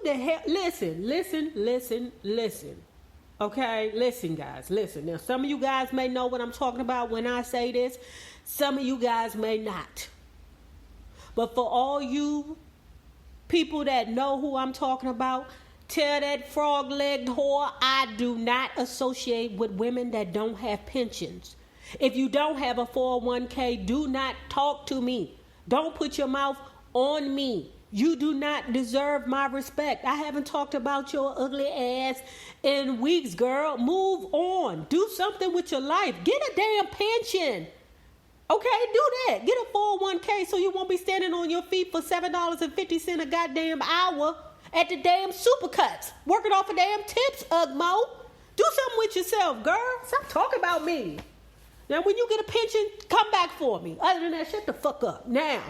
the hell? Listen. Okay, listen, guys, listen. Now, some of you guys may know what I'm talking about when I say this. Some of you guys may not. But for all you people that know who I'm talking about, tell that frog-legged whore I do not associate with women that don't have pensions. If you don't have a 401k, do not talk to me. Don't put your mouth on me. You do not deserve my respect. I haven't talked about your ugly ass in weeks, girl. Move on. Do something with your life. Get a damn pension. Okay, do that. Get a 401k so you won't be standing on your feet for $7.50 a goddamn hour at the damn supercuts. Working off of damn tips, Ugmo. Do something with yourself, girl. Stop talking about me. Now, when you get a pension, come back for me. Other than that, shut the fuck up. Now,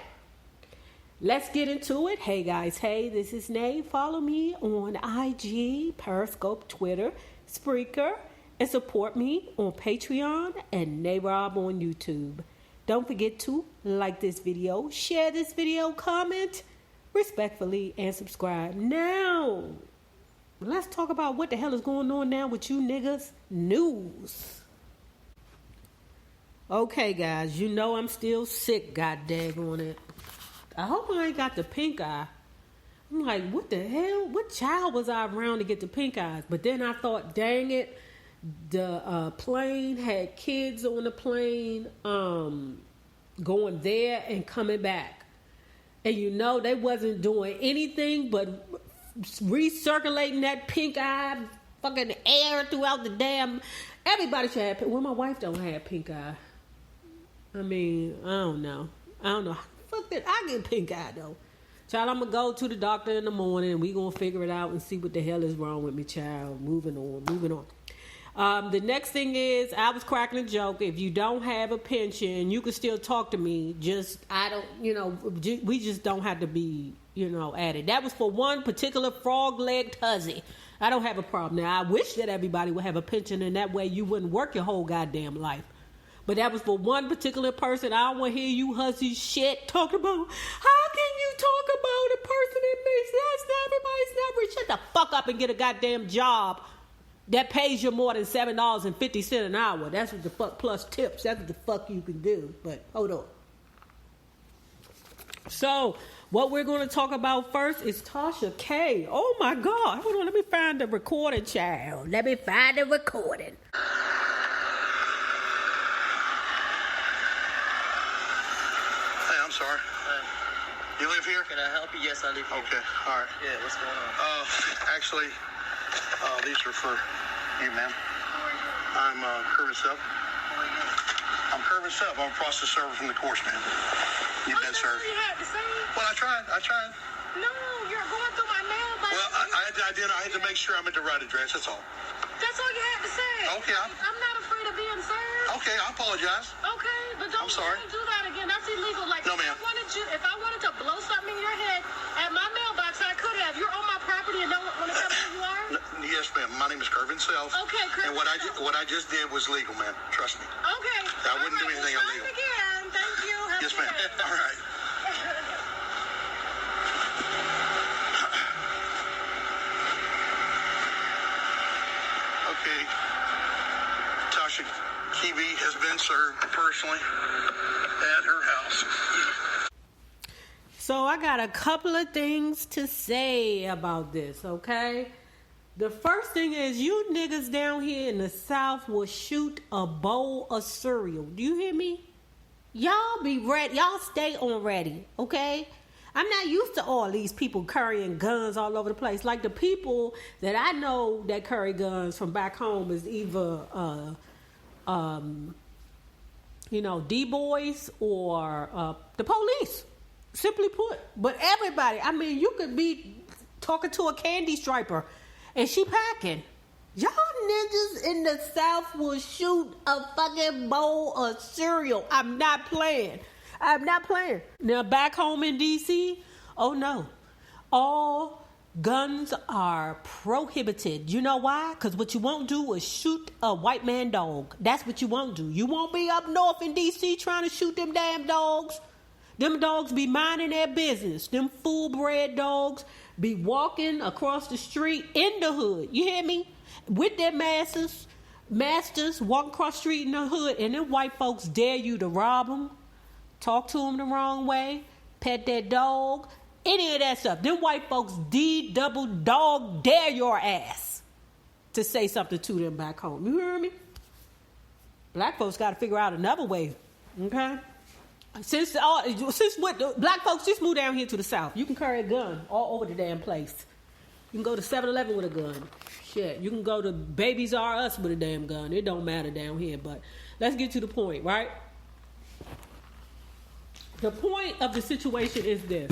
let's get into it. Hey, guys. Hey, this is Nay. Follow me on IG, Periscope, Twitter, Spreaker, and support me on Patreon and NayRob on YouTube. Don't forget to like this video, share this video, comment respectfully, and subscribe. Now, let's talk about what the hell is going on now with you niggas news. Okay, guys, you know I'm still sick, god daggone it. I hope I ain't got the pink eye. I'm like, what the hell? What child was I around to get the pink eyes? But then I thought, dang it, the plane had kids on the plane going there and coming back. And you know, they wasn't doing anything but recirculating that pink eye fucking air throughout the damn... Everybody should have... Well, my wife don't have pink eye. I mean, I don't know. How the fuck did I get pink eye, though? Child, I'm going to go to the doctor in the morning and we going to figure it out and see what the hell is wrong with me, child. Moving on. The next thing is, I was cracking a joke. If you don't have a pension, you can still talk to me. We just don't have to be, at it. That was for one particular frog-legged hussy. I don't have a problem. Now, I wish that everybody would have a pension, and that way you wouldn't work your whole goddamn life. But that was for one particular person. I don't want to hear you hussy shit talk about, how can you talk about a person that makes less than everybody's not rich? Shut the fuck up and get a goddamn job that pays you more than $7.50 an hour. That's what the fuck, plus tips. That's what the fuck you can do. But hold on. So, what we're going to talk about first is TashaK. Oh my God. Hold on. Let me find the recording, child. Let me find the recording. Hey, I'm sorry. You live here? Can I help you? Yes, I live here. Okay. All right. Yeah, what's going on? Actually, these are for you, ma'am. I'm Curtis Up. I'm Curtis Up. I'm a process server from the course, ma'am. You've been served. You had to say. Well, I tried. No, you're going through my mailbox. Well, I had to make sure I'm at the right address. That's all. That's all you had to say. Okay. I'm not afraid of being served. Okay, I apologize. Okay, but don't do that again. That's illegal. Like, no, ma'am. If I wanted to blow something in your head at my mailbox, I could have. You're on my property and don't want to tell me who you are? Yes, ma'am. My name is Curvin Self. Okay, Curvin. And what I just did was legal, ma'am. Trust me. Okay. I wouldn't do anything illegal. Again. Thank you. Yes, ma'am. All right. Okay. TashaK has been served personally at her house. So I got a couple of things to say about this, okay? The first thing is, you niggas down here in the South will shoot a bowl of cereal. Do you hear me? Y'all be ready. Y'all stay on ready, okay? I'm not used to all these people carrying guns all over the place. Like, the people that I know that carry guns from back home is either, D-boys or the police. Simply put. But everybody, I mean, you could be talking to a candy striper and she packing. Y'all niggas in the South will shoot a fucking bowl of cereal. I'm not playing. Now, back home in D.C., oh no. All guns are prohibited. You know why? Because what you won't do is shoot a white man dog. That's what you won't do. You won't be up north in D.C. trying to shoot them damn dogs. Them dogs be minding their business. Them full-bred dogs be walking across the street in the hood. You hear me? With their masters walking across the street in the hood, and then white folks dare you to rob them, talk to them the wrong way, pet their dog, any of that stuff. Them white folks double dog dare your ass to say something to them back home. You hear me? Black folks got to figure out another way. Okay? Since what black folks just moved down here to the South, you can carry a gun all over the damn place. You can go to 7-Eleven with a gun. Shit, you can go to Babies R Us with a damn gun. It don't matter down here, but let's get to the point, right? The point of the situation is this.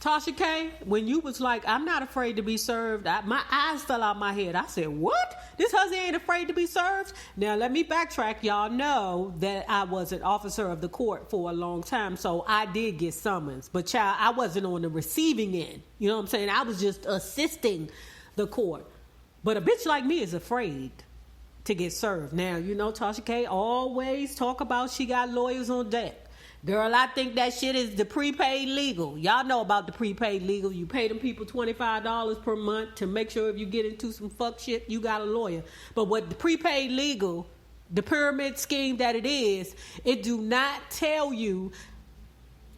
TashaK, when you was like, I'm not afraid to be served, my eyes fell out my head. I said, what? This hussy ain't afraid to be served? Now, let me backtrack. Y'all know that I was an officer of the court for a long time, so I did get summons. But, child, I wasn't on the receiving end. You know what I'm saying? I was just assisting the court. But a bitch like me is afraid to get served. Now, you know, TashaK always talk about she got lawyers on deck. Girl, I think that shit is the prepaid legal. Y'all know about the prepaid legal. You pay them people $25 per month to make sure if you get into some fuck shit, you got a lawyer. But what the prepaid legal, the pyramid scheme that it is, it do not tell you,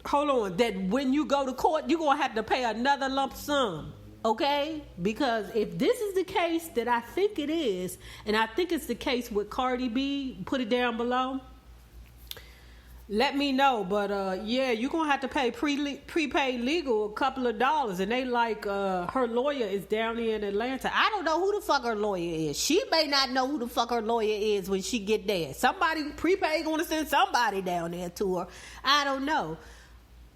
hold on, that when you go to court, you're going to have to pay another lump sum. Okay? Because if this is the case that I think it is, and I think it's the case with Cardi B, put it down below. Let me know, but yeah, you're gonna have to pay prepaid legal a couple of dollars, and they like her lawyer is down here in Atlanta. I don't know who the fuck her lawyer is. She may not know who the fuck her lawyer is when she get there. Somebody prepaid gonna send somebody down there to her. I don't know,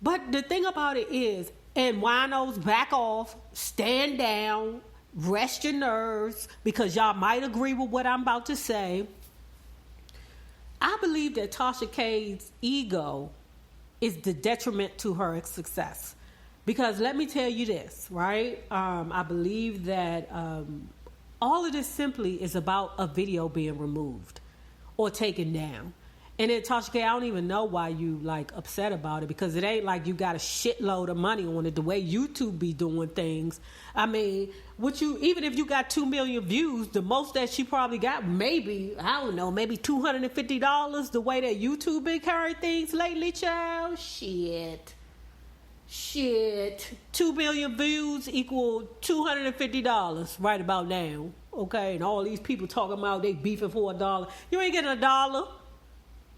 but the thing about it is, and winos, back off, stand down, rest your nerves, because y'all might agree with what I'm about to say. I believe that TashaK's ego is the detriment to her success. Because let me tell you this, right? I believe that all of this simply is about a video being removed or taken down. And then TashaK, I don't even know why you like upset about it, because it ain't like you got a shitload of money on it the way YouTube be doing things. I mean, even if you got 2 million views, the most that she probably got, maybe, I don't know, maybe $250 the way that YouTube been carrying things lately, child. Shit. 2 million views equal $250 right about now. Okay, and all these people talking about they beefing for $1. You ain't getting $1.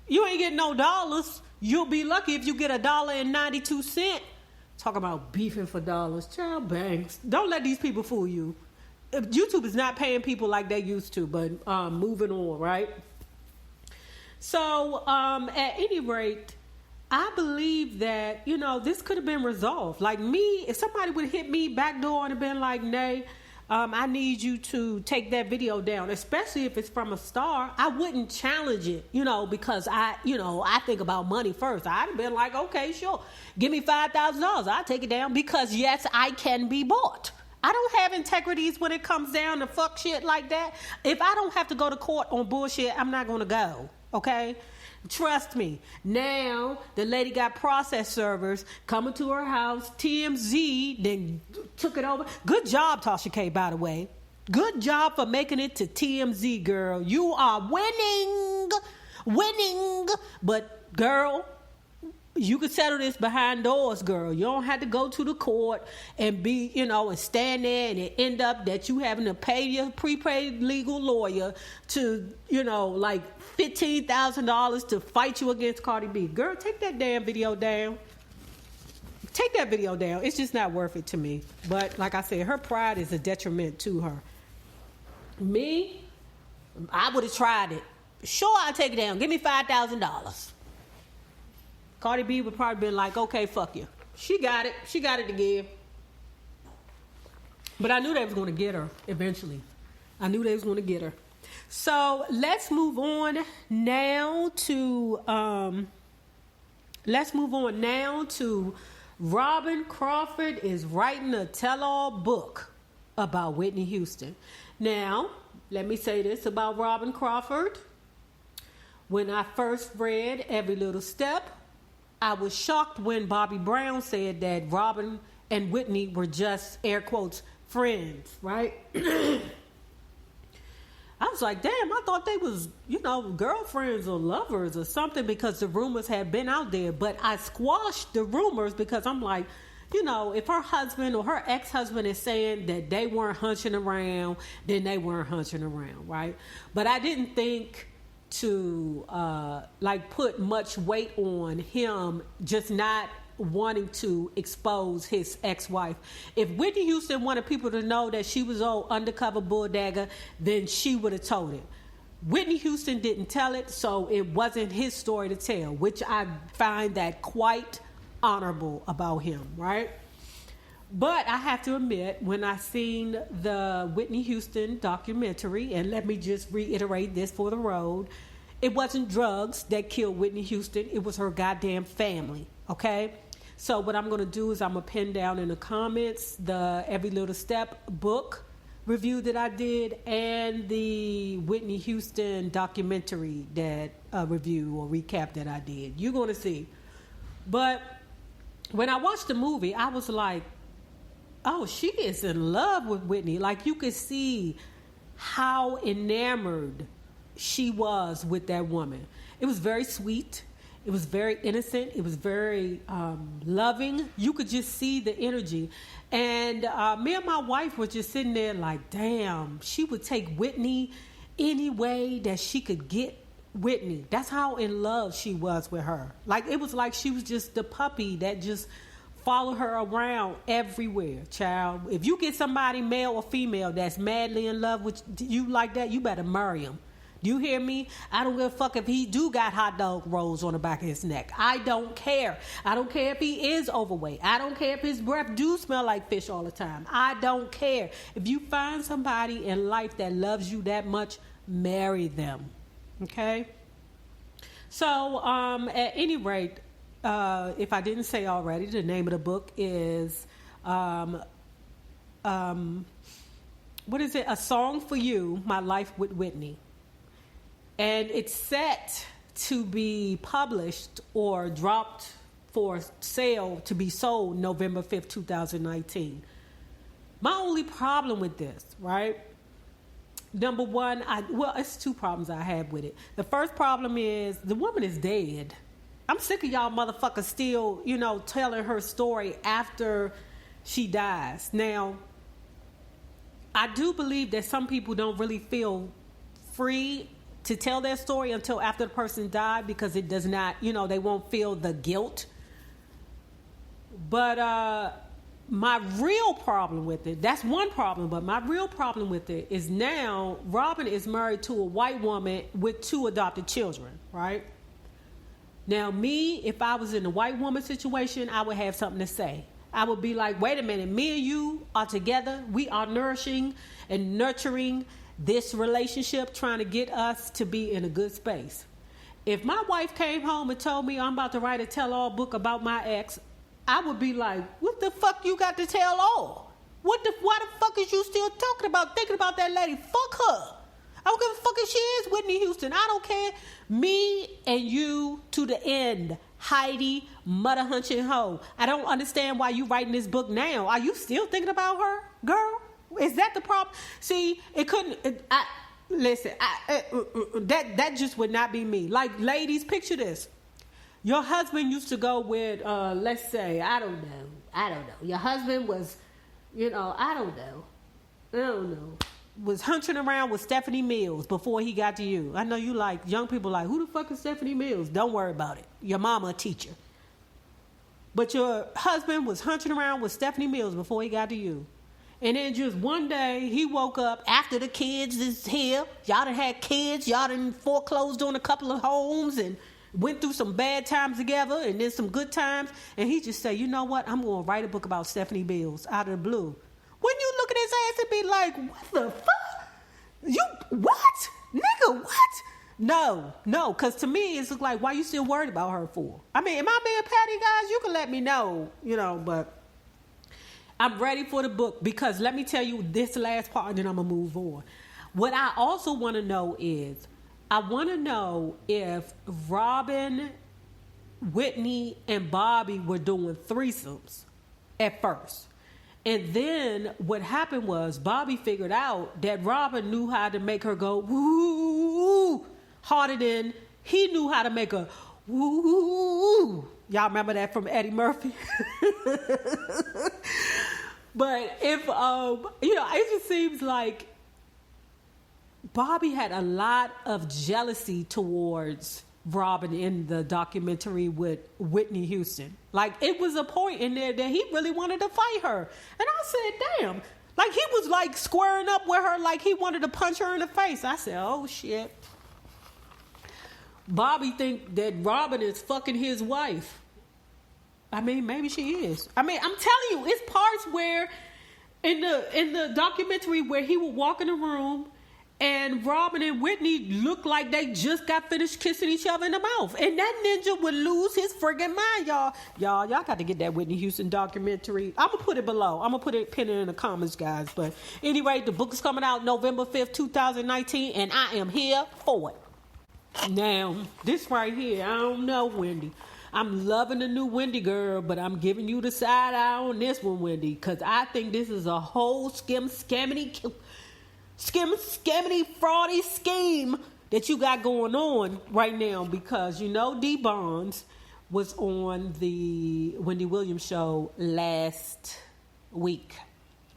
You ain't getting no dollars. You'll be lucky if you get $1.92. Talk about beefing for dollars. Child banks. Don't let these people fool you. YouTube is not paying people like they used to, but moving on, right? So, at any rate, I believe that, you know, this could have been resolved. Like me, if somebody would have hit me back door and have been like, Nay, I need you to take that video down, especially if it's from a star. I wouldn't challenge it, you know, because I think about money first. I'd have been like, okay, sure. Give me $5,000. I'll take it down because, yes, I can be bought. I don't have integrities when it comes down to fuck shit like that. If I don't have to go to court on bullshit, I'm not going to go, okay? Trust me. Now, the lady got process servers coming to her house. TMZ then took it over. Good job, TashaK, by the way. Good job for making it to TMZ, girl. You are winning. But, girl, you could settle this behind doors, girl. You don't have to go to the court and be, you know, and stand there and it end up that you having to pay your prepaid legal lawyer to, you know, like $15,000 to fight you against Cardi B. Girl, take that damn video down. Take that video down. It's just not worth it to me. But like I said, her pride is a detriment to her. Me, I would have tried it. Sure, I'll take it down. Give me $5,000. Cardi B would probably been like, okay, fuck you. She got it. She got it to give. But I knew they was going to get her eventually. I knew they was going to get her. So let's move on now to Robyn Crawford is writing a tell-all book about Whitney Houston. Now, let me say this about Robyn Crawford. When I first read Every Little Step, I was shocked when Bobby Brown said that Robyn and Whitney were just, air quotes, friends, right? I was like, damn, I thought they was, girlfriends or lovers or something, because the rumors had been out there. But I squashed the rumors because I'm like, if her husband or her ex-husband is saying that they weren't hunching around, then they weren't hunching around, right? But I didn't think to put much weight on him just not wanting to expose his ex-wife. If Whitney Houston wanted people to know that she was old undercover bulldagger, then she would have told it. Whitney Houston didn't tell it, so it wasn't his story to tell, which I find that quite honorable about him, right? But I have to admit, when I seen the Whitney Houston documentary, and let me just reiterate this for the road, it wasn't drugs that killed Whitney Houston, it was her goddamn family, okay? So what I'm going to do is I'm going to pin down in the comments the Every Little Step book review that I did and the Whitney Houston documentary that review or recap that I did. You're going to see. But when I watched the movie, I was like, oh, she is in love with Whitney. Like, you could see how enamored she was with that woman. It was very sweet. It was very innocent. It was very loving. You could just see the energy. And me and my wife were just sitting there like, damn, she would take Whitney any way that she could get Whitney. That's how in love she was with her. Like, it was like she was just the puppy that just followed her around everywhere, child. If you get somebody, male or female, that's madly in love with you like that, you better marry him. Do you hear me? I don't give a fuck if he do got hot dog rolls on the back of his neck. I don't care. I don't care if he is overweight. I don't care if his breath do smell like fish all the time. I don't care. If you find somebody in life that loves you that much, marry them. Okay? So, at any rate, if I didn't say already, the name of the book is, what is it? A Song for You, My Life with Whitney. And it's set to be published or dropped for sale to be sold November 5th, 2019. My only problem with this, right? Number one, it's two problems I have with it. The first problem is the woman is dead. I'm sick of y'all motherfuckers still, telling her story after she dies. Now, I do believe that some people don't really feel free to tell their story until after the person died, because it does not, they won't feel the guilt. But my real problem with it, that's one problem, but my real problem with it is now Robyn is married to a white woman with 2 adopted children, right? Now, me, if I was in a white woman situation, I would have something to say. I would be like, wait a minute, me and you are together. We are nourishing and nurturing this relationship, trying to get us to be in a good space. If my wife came home and told me I'm about to write a tell-all book about my ex, I would be like, what the fuck you got to tell all? Why the fuck is you still thinking about that lady? Fuck her. I don't give a fuck if she is Whitney Houston. I don't care. Me and you to the end. Heidi, mother hunching hoe. I don't understand why you writing this book now. Are you still thinking about her, girl? Is that the problem? See, it couldn't. That just would not be me. Like, ladies, picture this. Your husband used to go with, let's say, I don't know. Your husband was, I don't know. Was hunching around with Stephanie Mills before he got to you. I know you like, young people like, who the fuck is Stephanie Mills? Don't worry about it. Your mama a teacher. But your husband was hunching around with Stephanie Mills before he got to you. And then just one day, he woke up after the kids is here. Y'all done had kids. Y'all done foreclosed on a couple of homes and went through some bad times together and then some good times. And he just say, you know what? I'm going to write a book about Stephanie Mills out of the blue. Wouldn't you look at his ass and be like, what the fuck? You, what? Nigga, what? No, because to me, it's like, why you still worried about her for? I mean, am I being petty, guys? You can let me know, but I'm ready for the book, because let me tell you this last part and then I'm going to move on. What I also want to know is, I want to know if Robyn, Whitney, and Bobby were doing threesomes. at first. And then what happened was Bobby figured out that Robyn knew how to make her go woo harder than he knew how to make her woo. Y'all remember that from Eddie Murphy? But if it just seems like Bobby had a lot of jealousy towards Robyn in the documentary with Whitney Houston. Like, it was a point in there that he really wanted to fight her. And I said, damn. Like, he was, like, squaring up with her like he wanted to punch her in the face. I said, oh, shit. Bobby think that Robyn is fucking his wife. I mean, maybe she is. I mean, I'm telling you, it's parts where in the documentary where he would walk in the room and Robyn and Whitney looked like they just got finished kissing each other in the mouth. And that ninja would lose his friggin' mind, y'all. Y'all got to get that Whitney Houston documentary. I'm going to put it below. I'm going to put it, pin it in the comments, guys. But anyway, the book is coming out November 5th, 2019, and I am here for it. Now, this right here, I don't know, Wendy. I'm loving the new Wendy girl, but I'm giving you the side eye on this one, Wendy, because I think this is a whole scammity, fraudy scheme that you got going on right now, because you know Dee Barnes was on the Wendy Williams show last week,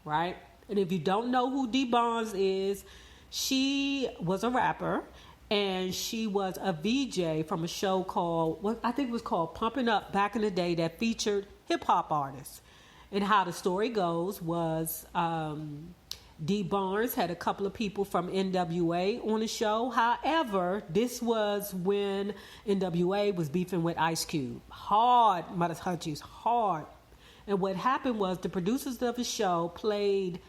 right? And if you don't know who Dee Barnes is, she was a rapper. And she was a VJ from a show called, what I think it was called Pumping Up back in the day, that featured hip-hop artists. And how the story goes was Dee Barnes had a couple of people from NWA on the show. However, this was when NWA was beefing with Ice Cube. Hard, Mother Hunchies, hard. And what happened was the producers of the show played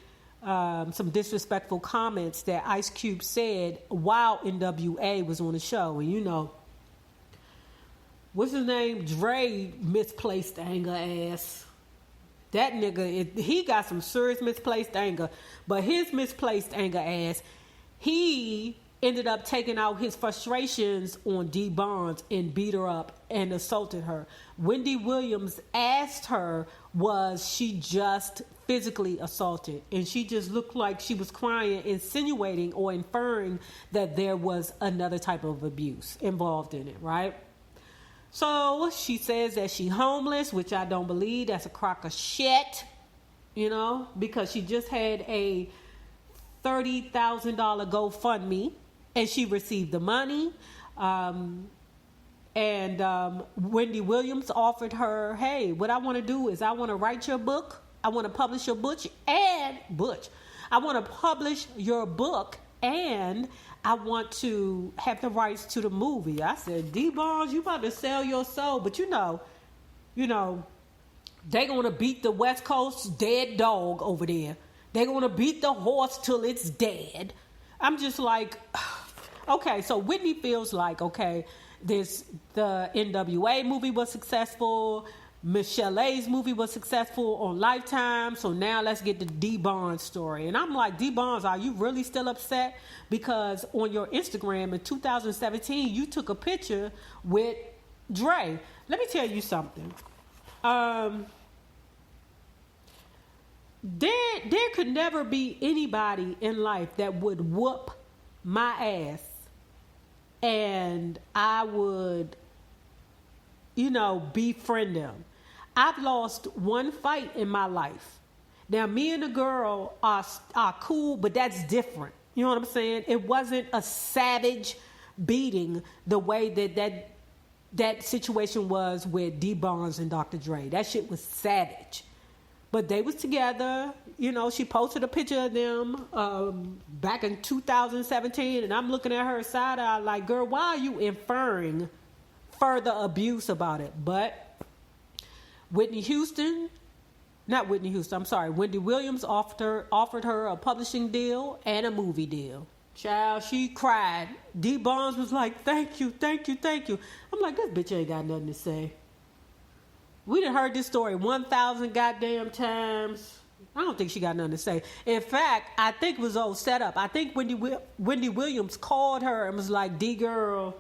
some disrespectful comments that Ice Cube said while NWA was on the show. And you know, what's his name? Dre misplaced anger ass. That nigga, he got some serious misplaced anger. But his misplaced anger ass, he ended up taking out his frustrations on Dee Barnes and beat her up and assaulted her. Wendy Williams asked her, was she just physically assaulted? And she just looked like she was crying, insinuating or inferring that there was another type of abuse involved in it, right? So she says that she homeless, which I don't believe. That's a crock of shit, you know, because she just had a $30,000 GoFundMe and she received the money. Wendy Williams offered her, hey, what I want to do is I want to write your book. I want to publish your book I want to publish your book and I want to have the rights to the movie. I said, Dee Barnes, you about to sell your soul. But you know, they going to beat the West Coast dead dog over there. They going to beat the horse till it's dead. I'm just like, okay, so Whitney feels like, okay, the NWA movie was successful. Michelle A's movie was successful on Lifetime. So now let's get the Dee Barnes story. And I'm like, Dee Barnes, are you really still upset? Because on your Instagram in 2017, you took a picture with Dre. Let me tell you something. There could never be anybody in life that would whoop my ass and I would, befriend them. I've lost one fight in my life. Now, me and the girl are cool, but that's different. You know what I'm saying? It wasn't a savage beating the way that situation was with Dee Barnes and Dr. Dre. That shit was savage. But they was together. She posted a picture of them back in 2017, and I'm looking at her side eye like, girl, why are you inferring further abuse about it? But Wendy Williams offered her a publishing deal and a movie deal. Child, she cried. Dee Barnes was like, thank you. I'm like, this bitch ain't got nothing to say. We done heard this story 1,000 goddamn times. I don't think she got nothing to say. In fact, I think it was all set up. I think Wendy Williams called her and was like, D girl,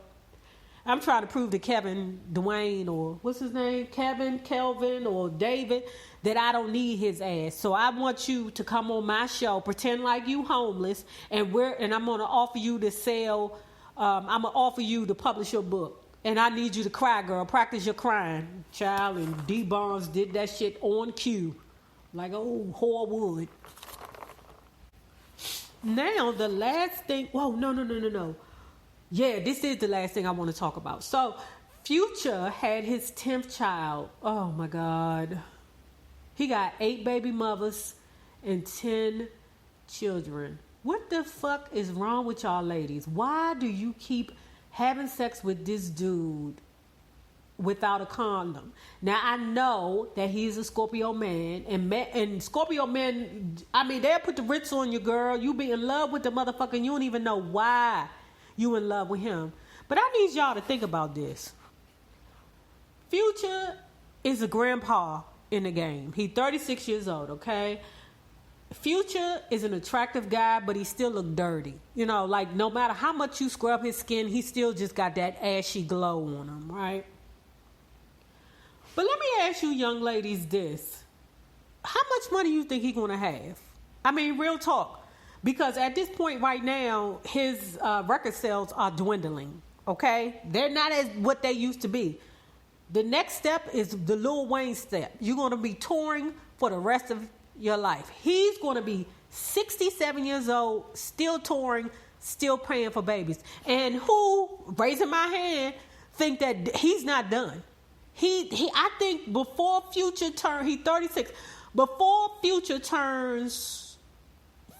I'm trying to prove to Kevin, Dwayne, or what's his name? Kevin, Kelvin, or David, that I don't need his ass. So I want you to come on my show, pretend like you homeless, and I'm gonna offer you to sell. I'm gonna offer you to publish your book. And I need you to cry, girl. Practice your crying. Child, and Dee Barnes did that shit on cue. Like, oh, whore would. Now, the last thing... Whoa, no. Yeah, this is the last thing I want to talk about. So, Future had his 10th child. Oh, my God. He got 8 baby mothers and 10 children. What the fuck is wrong with y'all ladies? Why do you keep having sex with this dude without a condom? Now, I know that he's a Scorpio man, and Scorpio men, I mean, they'll put the Ritz on you, girl. You be in love with the motherfucker, and you don't even know why you in love with him. But I need y'all to think about this. Future is a grandpa in the game. He's 36 years old, okay? Future is an attractive guy, but he still look dirty. You know, like no matter how much you scrub his skin, he still just got that ashy glow on him, right? But let me ask you young ladies this. How much money you think he's going to have? I mean, real talk. Because at this point right now, his record sales are dwindling, okay? They're not as what they used to be. The next step is the Lil Wayne step. You're going to be touring for the rest of your life. He's going to be 67 years old, still touring, still praying for babies. And who, raising my hand, think that he's not done? I think before Future he's 36. Before Future turns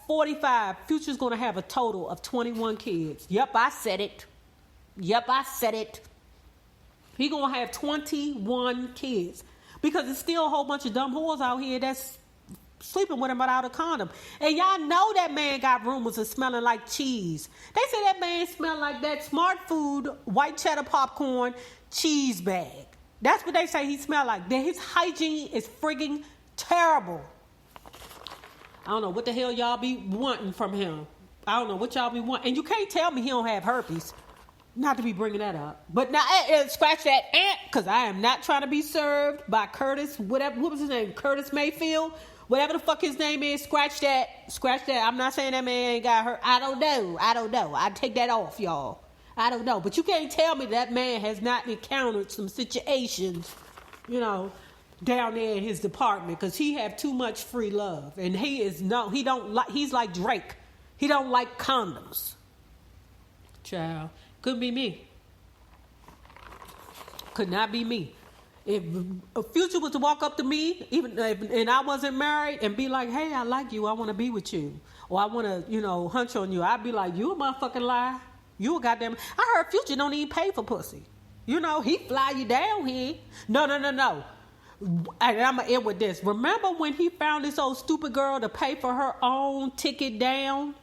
45, Future's going to have a total of 21 kids. Yep, I said it. He's going to have 21 kids. Because there's still a whole bunch of dumb whores out here that's sleeping with him without a condom. And y'all know that man got rumors of smelling like cheese. They say that man smelled like that Smart Food white cheddar popcorn cheese bag. That's what they say he smelled like. That his hygiene is frigging terrible. I don't know what the hell y'all be wanting from him. I don't know what y'all be wanting. And you can't tell me he don't have herpes. Not to be bringing that up. But now, scratch that because I am not trying to be served by Curtis, whatever, what was his name? Curtis Mayfield? Whatever the fuck his name is, scratch that. I'm not saying that man ain't got hurt. I don't know. I take that off, y'all. I don't know. But you can't tell me that man has not encountered some situations, you know, down there in his department because he have too much free love. And he's like Drake. He don't like condoms. Child. Couldn't be me. Could not be me. If a Future was to walk up to me, even and I wasn't married, and be like, "Hey, I like you. I want to be with you," or "I want to, hunch on you," I'd be like, "You a motherfucking lie. You a goddamn." I heard Future don't even pay for pussy. He fly you down here. No. And I'm gonna end with this. Remember when he found this old stupid girl to pay for her own ticket down?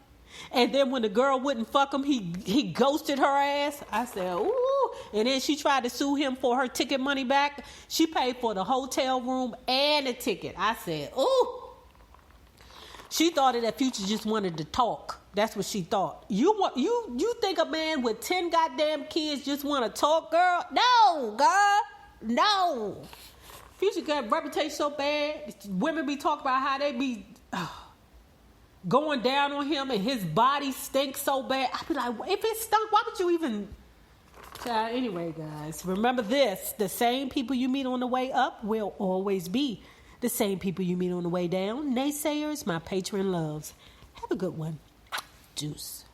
And then when the girl wouldn't fuck him, he ghosted her ass. I said, ooh. And then she tried to sue him for her ticket money back. She paid for the hotel room and the ticket. I said, ooh. She thought that Future just wanted to talk. That's what she thought. You think a man with 10 goddamn kids just want to talk, girl? No, girl. No. Future got a reputation so bad. Women be talking about how they be... going down on him and his body stinks so bad. I'd be like, if it stunk, why would you even... Anyway, guys, remember this. The same people you meet on the way up will always be the same people you meet on the way down. Naysayers, my patron loves. Have a good one. Juice.